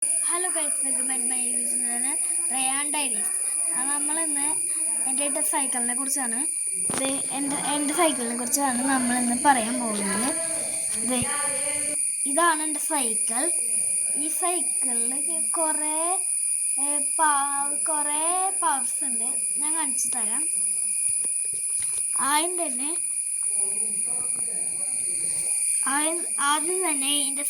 Hello guys, welcome back my യൂസിന് Ryan diaries. നമ്മളിന്ന് എൻ്റെ സൈക്കിളിനെ കുറിച്ചാണ് എൻ്റെ സൈക്കിളിനെ കുറിച്ചാണ് നമ്മളിന്ന് പറയാൻ പോകുന്നത്. ഇതാണ് എൻ്റെ സൈക്കിൾ. ഈ സൈക്കിളിൽ കുറേ പവേഴ്സ് ഉണ്ട്. ഞാൻ കാണിച്ചു തരാം. ആദ്യം തന്നെ ഇതിൻ്റെ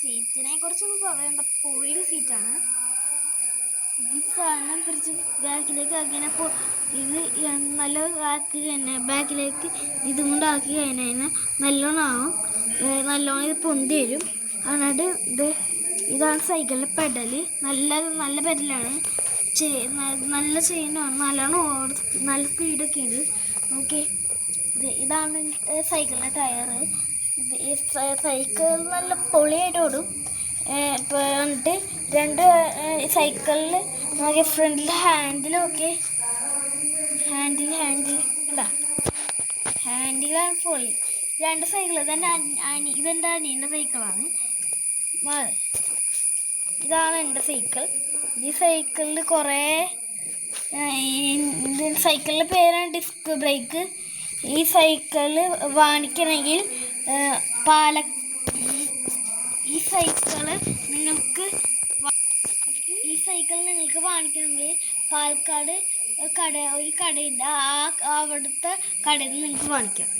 സീറ്റിനെ കുറിച്ചൊന്നും പറയണ്ട, പൊളി സീറ്റാണ്. ഈ സാധനം പിടിച്ച് ബാക്കിലേക്ക് ആക്കിയാൽ ഇത് നല്ല ആക്കി തന്നെ ബാക്കിലേക്ക് ഇതും കൊണ്ട് ആക്കി കഴിഞ്ഞാൽ നല്ലോണം ആവും. നല്ലോണം ഇത് പൊന്തി വരും. എന്നിട്ട് ഇതാണ് സൈക്കിളിൻ്റെ പെഡല്. നല്ല പെഡലാണ്. നല്ല ചെയിനാണ്. നല്ലോണം നല്ല സ്പീഡൊക്കെ ഉണ്ട്. ഓക്കെ, ഇതാണ് സൈക്കിളിൻ്റെ ടയറ്. ഈ സൈക്കിൾ നല്ല പൊളിയായിട്ട് ഓടും. എന്നിട്ട് രണ്ട് സൈക്കിളിൽ നോക്കിയ ഫ്രണ്ടിൽ ഹാൻഡിലാണ് പൊളി. രണ്ട് സൈക്കിൾ ഇതെൻ്റെ അനിയൻ്റെ സൈക്കിളാണ്. ഇതാണ് എൻ്റെ സൈക്കിൾ. ഈ സൈക്കിളിൽ സൈക്കിളിൻ്റെ പേരാണ് ഡിസ്ക് ബ്രേക്ക്. ഈ സൈക്കിള് വാങ്ങിക്കണമെങ്കിൽ ഈ സൈക്കിൾ നിങ്ങൾക്ക് വാങ്ങിക്കണമെങ്കിൽ പാലക്കാട് ഒരു കടയുണ്ട്. അവിടുത്തെ കടയിൽ നിന്ന് നിങ്ങൾക്ക് വാങ്ങിക്കാം.